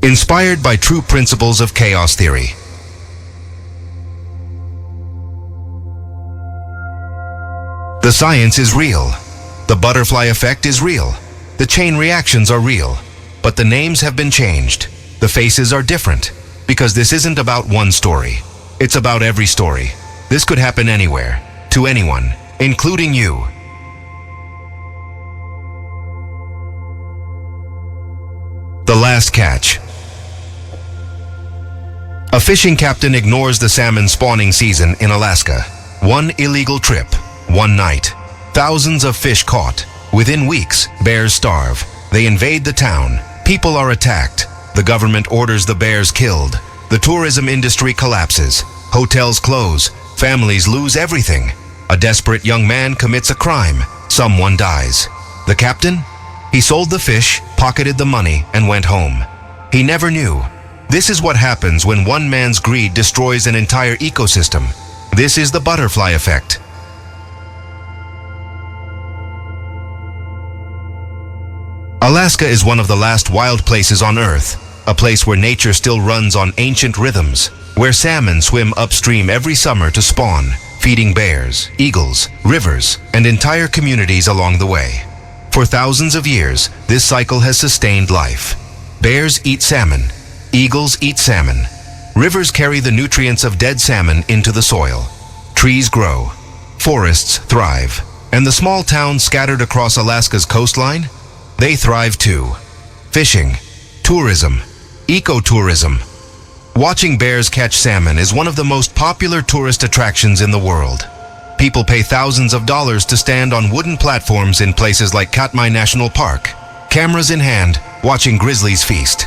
inspired by true principles of chaos theory. The science is real. The butterfly effect is real. The chain reactions are real. But the names have been changed. The faces are different. Because this isn't about one story. It's about every story. This could happen anywhere, to anyone, including you. The last catch. A fishing captain ignores the salmon spawning season in Alaska. One illegal trip, one night. Thousands of fish caught. Within weeks, bears starve. They invade the town. People are attacked. The government orders the bears killed. The tourism industry collapses. Hotels close. Families lose everything. A desperate young man commits a crime. Someone dies. The captain? He sold the fish, pocketed the money, and went home. He never knew. This is what happens when one man's greed destroys an entire ecosystem. This is the butterfly effect. Alaska is one of the last wild places on Earth, a place where nature still runs on ancient rhythms, where salmon swim upstream every summer to spawn, feeding bears, eagles, rivers, and entire communities along the way. For thousands of years, this cycle has sustained life. Bears eat salmon. Eagles eat salmon. Rivers carry the nutrients of dead salmon into the soil. Trees grow. Forests thrive. And the small towns scattered across Alaska's coastline? They thrive too. Fishing, tourism, ecotourism. Watching bears catch salmon is one of the most popular tourist attractions in the world. People pay thousands of dollars to stand on wooden platforms in places like Katmai National Park, cameras in hand, watching grizzlies feast.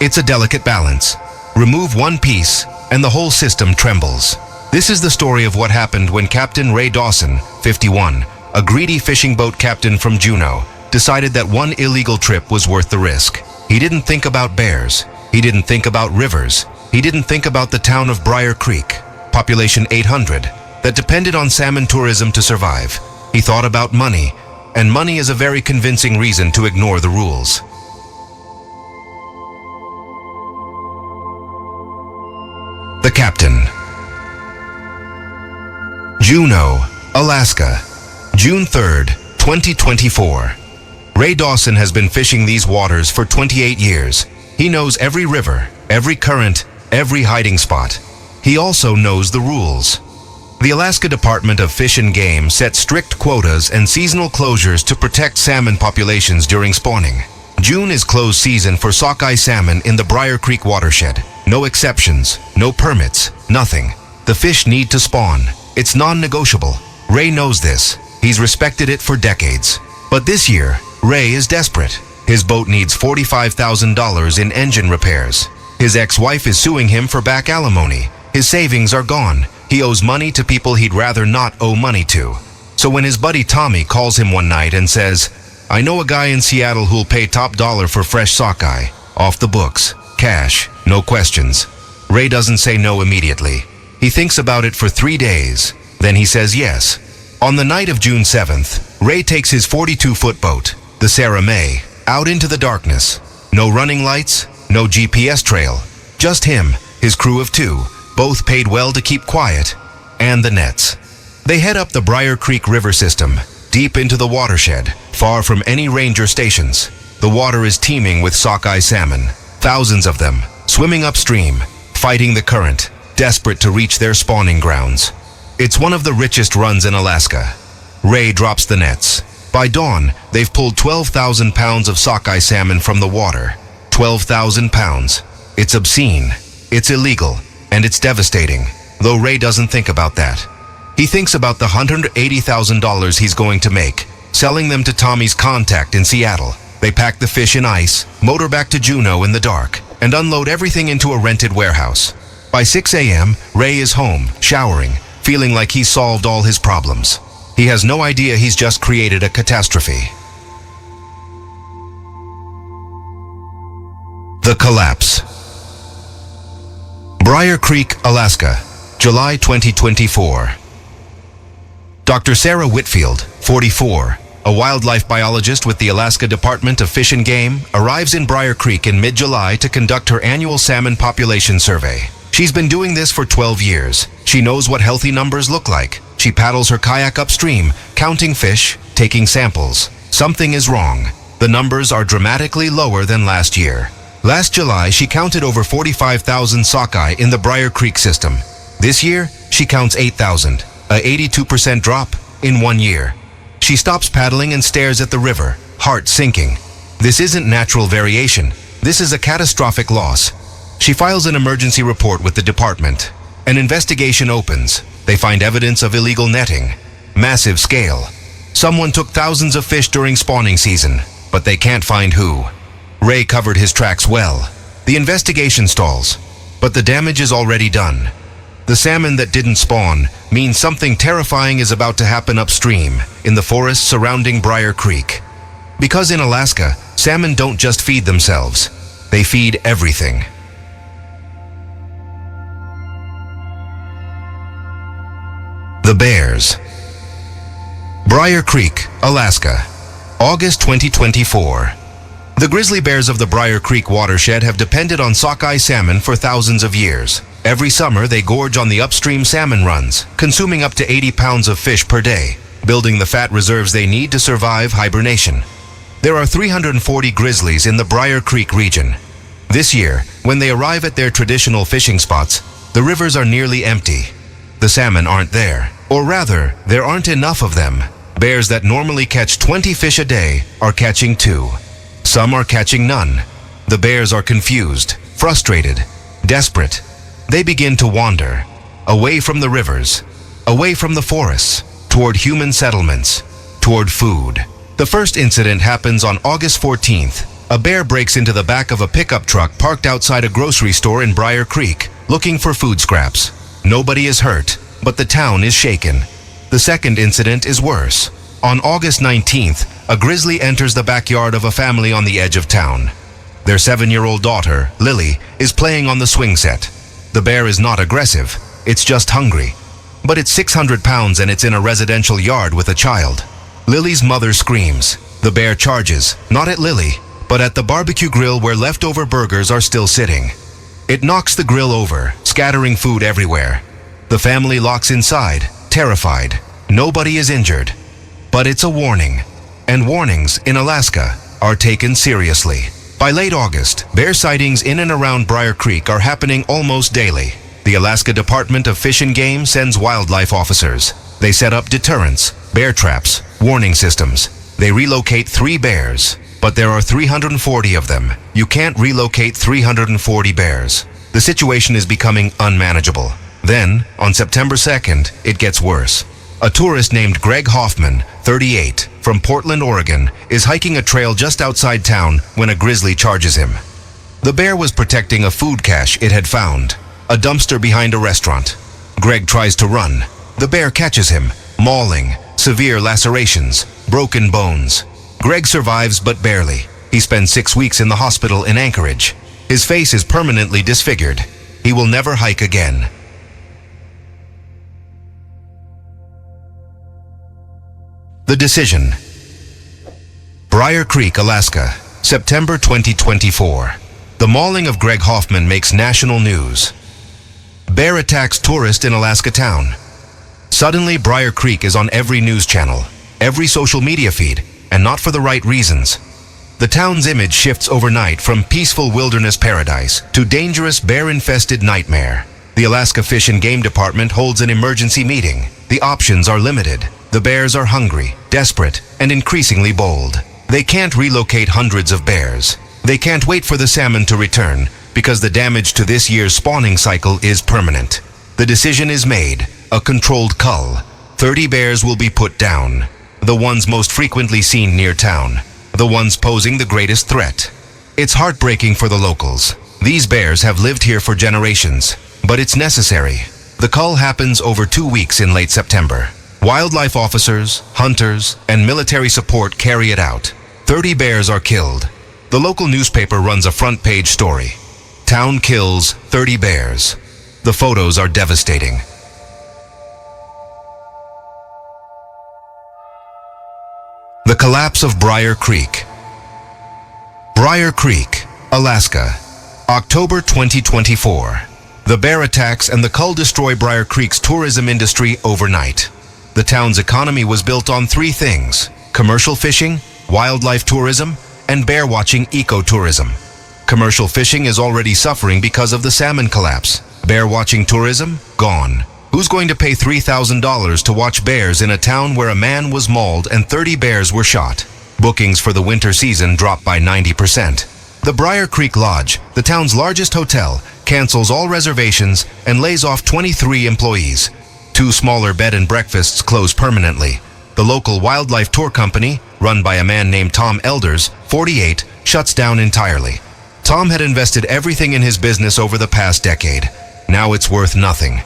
It's a delicate balance. Remove one piece, and the whole system trembles. This is the story of what happened when Captain Ray Dawson, 51, a greedy fishing boat captain from Juneau, decided that one illegal trip was worth the risk. He didn't think about bears. He didn't think about rivers. He didn't think about the town of Briar Creek, population 800, that depended on salmon tourism to survive. He thought about money, and money is a very convincing reason to ignore the rules. The captain. Juneau, Alaska, June 3rd, 2024. Ray Dawson has been fishing these waters for 28 years. He knows every river, every current, every hiding spot. He also knows the rules. The Alaska Department of Fish and Game sets strict quotas and seasonal closures to protect salmon populations during spawning. June is closed season for sockeye salmon in the Briar Creek watershed. No exceptions, no permits, nothing. The fish need to spawn. It's non-negotiable. Ray knows this. He's respected it for decades. But this year, Ray is desperate. His boat needs $45,000 in engine repairs. His ex-wife is suing him for back alimony. His savings are gone. He owes money to people he'd rather not owe money to. So when his buddy Tommy calls him one night and says, "I know a guy in Seattle who'll pay top dollar for fresh sockeye, off the books, cash, no questions," Ray doesn't say no immediately. He thinks about it for 3 days. Then he says yes. On the night of June 7th, Ray takes his 42-foot boat, the Sarah May, out into the darkness. No running lights, no GPS trail. Just him, his crew of 2, both paid well to keep quiet, and the nets. They head up the Briar Creek River system, deep into the watershed, far from any ranger stations. The water is teeming with sockeye salmon, thousands of them, swimming upstream, fighting the current, desperate to reach their spawning grounds. It's one of the richest runs in Alaska. Ray drops the nets. By dawn, they've pulled 12,000 pounds of sockeye salmon from the water. 12,000 pounds. It's obscene, it's illegal, and it's devastating, though Ray doesn't think about that. He thinks about the $180,000 he's going to make, selling them to Tommy's contact in Seattle. They pack the fish in ice, motor back to Juneau in the dark, and unload everything into a rented warehouse. By 6 a.m., Ray is home, showering, feeling like he's solved all his problems. He has no idea he's just created a catastrophe. The collapse. Briar Creek, Alaska, July 2024. Dr. Sarah Whitfield, 44, A wildlife biologist with the Alaska Department of Fish and Game arrives in Briar Creek in mid-July to conduct her annual salmon population survey. She's been doing this for 12 years. She knows what healthy numbers look like. She paddles her kayak upstream, counting fish, taking samples. Something is wrong. The numbers are dramatically lower than last year. Last July, she counted over 45,000 sockeye in the Briar Creek system. This year, she counts 8,000, a 82% drop in 1 year. She stops paddling and stares at the river, heart sinking. This isn't natural variation. This is a catastrophic loss. She files an emergency report with the department. An investigation opens. They find evidence of illegal netting. Massive scale. Someone took thousands of fish during spawning season, but they can't find who. Ray covered his tracks well. The investigation stalls, but the damage is already done. The salmon that didn't spawn means something terrifying is about to happen upstream in the forest surrounding Briar Creek. Because in Alaska, salmon don't just feed themselves. They feed everything. The bears. Briar Creek, Alaska, August 2024. The grizzly bears of the Briar Creek watershed have depended on sockeye salmon for thousands of years. Every summer, they gorge on the upstream salmon runs, consuming up to 80 pounds of fish per day, building the fat reserves they need to survive hibernation. There are 340 grizzlies in the Briar Creek region. This year, when they arrive at their traditional fishing spots, the rivers are nearly empty. The salmon aren't there, or rather, there aren't enough of them. Bears that normally catch 20 fish a day are catching 2. Some are catching none. The bears are confused, frustrated, desperate. They begin to wander, away from the rivers, away from the forests, toward human settlements, toward food. The first incident happens on August 14th. A bear breaks into the back of a pickup truck parked outside a grocery store in Briar Creek, looking for food scraps. Nobody is hurt, but the town is shaken. The second incident is worse. On August 19th, a grizzly enters the backyard of a family on the edge of town. Their 7-year-old daughter, Lily, is playing on the swing set. The bear is not aggressive, it's just hungry. But it's 600 pounds and it's in a residential yard with a child. Lily's mother screams. The bear charges, not at Lily, but at the barbecue grill where leftover burgers are still sitting. It knocks the grill over, scattering food everywhere. The family locks inside, terrified. Nobody is injured. But it's a warning. And warnings in Alaska are taken seriously. By late August, bear sightings in and around Briar Creek are happening almost daily. The Alaska Department of Fish and Game sends wildlife officers. They set up deterrents, bear traps, warning systems. They relocate 3 bears, but there are 340 of them. You can't relocate 340 bears. The situation is becoming unmanageable. Then, on September 2nd, it gets worse. A tourist named Greg Hoffman, 38, from Portland, Oregon, is hiking a trail just outside town when a grizzly charges him. The bear was protecting a food cache it had found, a dumpster behind a restaurant. Greg tries to run. The bear catches him, mauling, severe lacerations, broken bones. Greg survives but barely. He spends 6 weeks in the hospital in Anchorage. His face is permanently disfigured. He will never hike again. The decision. Briar Creek, Alaska, September 2024. The mauling of Greg Hoffman makes national news. Bear attacks tourist in Alaska town. Suddenly, Briar Creek is on every news channel, every social media feed, and not for the right reasons. The town's image shifts overnight from peaceful wilderness paradise to dangerous bear-infested nightmare. The Alaska Fish and Game Department holds an emergency meeting. The options are limited. The bears are hungry, desperate, and increasingly bold. They can't relocate hundreds of bears. They can't wait for the salmon to return because the damage to this year's spawning cycle is permanent. The decision is made, a controlled cull. 30 bears will be put down. The ones most frequently seen near town. The ones posing the greatest threat. It's heartbreaking for the locals. These bears have lived here for generations, but it's necessary. The cull happens over 2 weeks in late September. Wildlife officers, hunters, and military support carry it out. 30 bears are killed. The local newspaper runs a front-page story. Town kills 30 bears. The photos are devastating. The collapse of Briar Creek. Briar Creek, Alaska, October 2024. The bear attacks and the cull destroy Briar Creek's tourism industry overnight. The town's economy was built on three things: commercial fishing, wildlife tourism, and bear watching ecotourism. Commercial fishing is already suffering because of the salmon collapse. Bear watching tourism, gone. Who's going to pay $3,000 to watch bears in a town where a man was mauled and 30 bears were shot? Bookings for the winter season dropped by 90%. The Briar Creek Lodge, the town's largest hotel, cancels all reservations and lays off 23 employees. 2 smaller bed and breakfasts close permanently. The local wildlife tour company, run by a man named Tom Elders, 48, shuts down entirely. Tom had invested everything in his business over the past decade. Now it's worth nothing.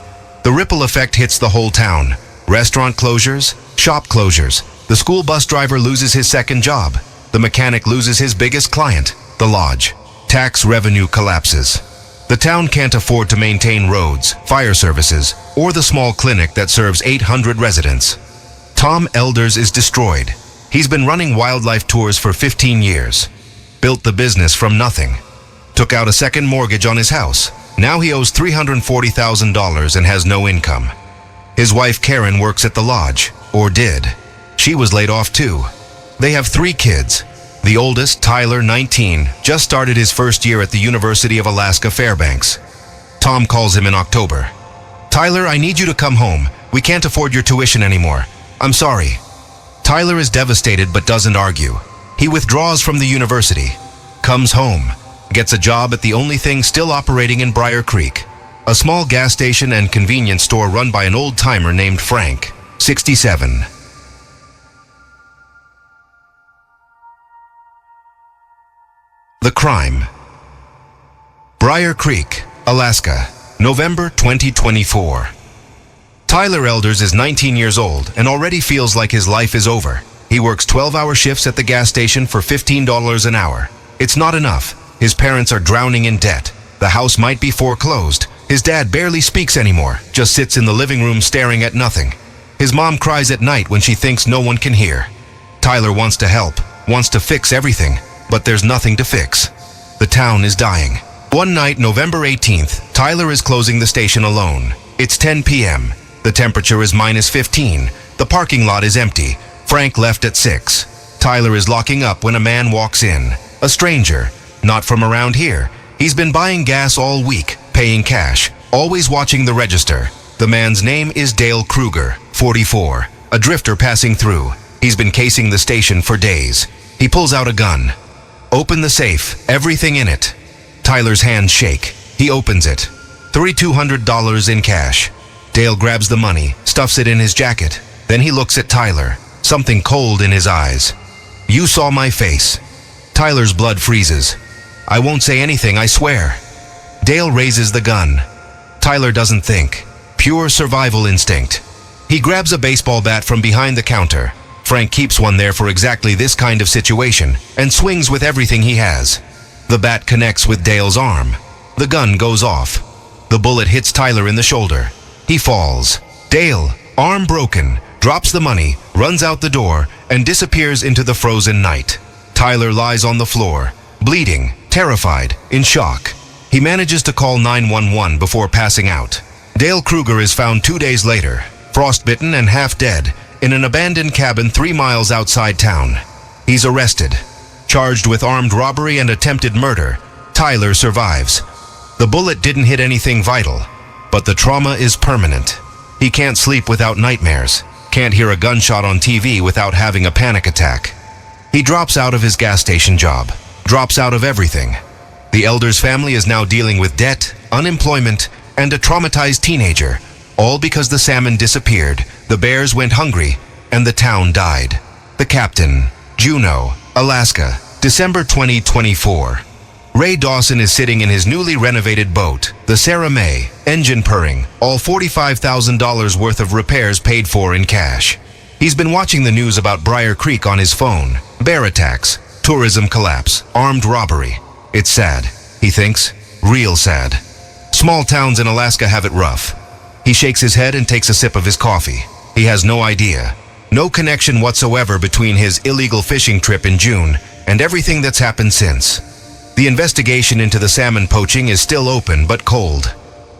The ripple effect hits the whole town. Restaurant closures, shop closures. The school bus driver loses his second job. The mechanic loses his biggest client, the lodge. Tax revenue collapses. The town can't afford to maintain roads, fire services, or the small clinic that serves 800 residents. Tom Elders is destroyed. He's been running wildlife tours for 15 years. Built the business from nothing. Took out a second mortgage on his house. Now he owes $340,000 and has no income. His wife Karen works at the lodge, or did. She was laid off too. They have 3 kids. The oldest, Tyler, 19, just started his first year at the University of Alaska Fairbanks. Tom calls him in October. "Tyler, I need you to come home. We can't afford your tuition anymore. I'm sorry." Tyler is devastated but doesn't argue. He withdraws from the university, comes home, gets a job at the only thing still operating in Briar Creek, a small gas station and convenience store run by an old-timer named Frank, 67. The crime. Briar Creek, Alaska, November 2024. Tyler Elders is 19 years old and already feels like his life is over. He works 12-hour shifts at the gas station for $15 an hour. It's not enough. His parents are drowning in debt. The house might be foreclosed. His dad barely speaks anymore, just sits in the living room staring at nothing. His mom cries at night when she thinks no one can hear. Tyler wants to help, wants to fix everything, but there's nothing to fix. The town is dying. One night, November 18th, Tyler is closing the station alone. It's 10 p.m. The temperature is -15. The parking lot is empty. Frank left at 6. Tyler is locking up when a man walks in. A stranger. Not from around here. He's been buying gas all week, paying cash, always watching the register. The man's name is Dale Kruger, 44, a drifter passing through. He's been casing the station for days. He pulls out a gun. "Open the safe, everything in it." Tyler's hands shake. He opens it. $3,200 in cash. Dale grabs the money, stuffs it in his jacket. Then he looks at Tyler, something cold in his eyes. "You saw my face." Tyler's blood freezes. "I won't say anything, I swear." Dale raises the gun. Tyler doesn't think. Pure survival instinct. He grabs a baseball bat from behind the counter. Frank keeps one there for exactly this kind of situation and swings with everything he has. The bat connects with Dale's arm. The gun goes off. The bullet hits Tyler in the shoulder. He falls. Dale, arm broken, drops the money, runs out the door, and disappears into the frozen night. Tyler lies on the floor, bleeding, terrified, in shock. He manages to call 911 before passing out. Dale Kruger is found 2 days later, frostbitten and half dead, in an abandoned cabin 3 miles outside town. He's arrested. Charged with armed robbery and attempted murder, Tyler survives. The bullet didn't hit anything vital, but the trauma is permanent. He can't sleep without nightmares, can't hear a gunshot on TV without having a panic attack. He drops out of his gas station job, drops out of everything. The Elders family is now dealing with debt, unemployment, and a traumatized teenager, all because the salmon disappeared, the bears went hungry, and the town died. The captain, Juneau, Alaska, December 2024. Ray Dawson is sitting in his newly renovated boat, the Sarah May, engine purring, all $45,000 worth of repairs paid for in cash. He's been watching the news about Briar Creek on his phone. Bear attacks, tourism collapse, armed robbery. It's sad, he thinks, real sad. Small towns in Alaska have it rough. He shakes his head and takes a sip of his coffee. He has no idea. No connection whatsoever between his illegal fishing trip in June and everything that's happened since. The investigation into the salmon poaching is still open but cold.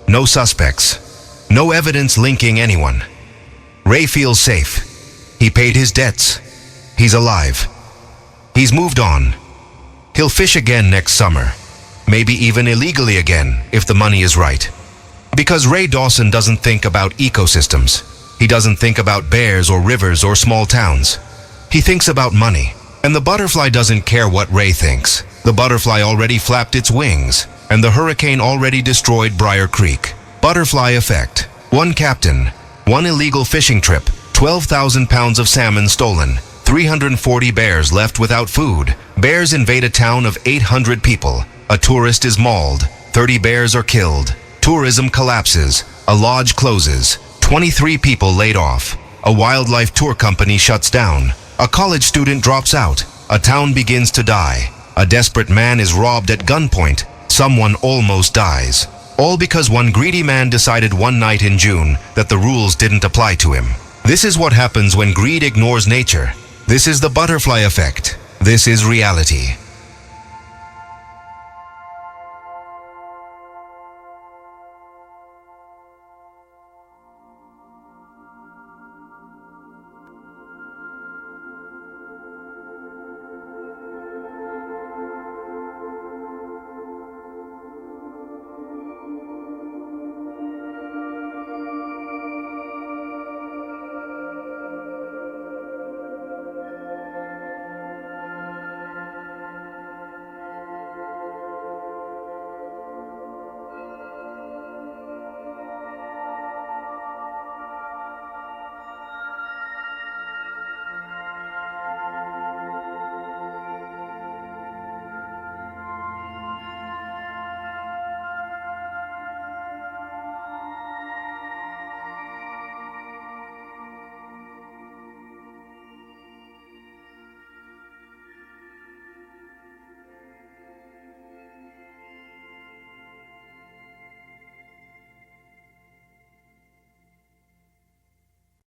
No suspects. No evidence linking anyone. Ray feels safe. He paid his debts. He's alive. He's moved on. He'll fish again next summer. Maybe even illegally again, if the money is right. Because Ray Dawson doesn't think about ecosystems. He doesn't think about bears or rivers or small towns. He thinks about money. And the butterfly doesn't care what Ray thinks. The butterfly already flapped its wings, and the hurricane already destroyed Briar Creek. Butterfly effect. One captain, one illegal fishing trip, 12,000 pounds of salmon stolen, 340 bears left without food. Bears invade a town of 800 people. A tourist is mauled. 30 bears are killed. Tourism collapses. A lodge closes. 23 people laid off. A wildlife tour company shuts down. A college student drops out. A town begins to die. A desperate man is robbed at gunpoint. Someone almost dies. All because one greedy man decided one night in June that the rules didn't apply to him. This is what happens when greed ignores nature. This is the butterfly effect. This is reality.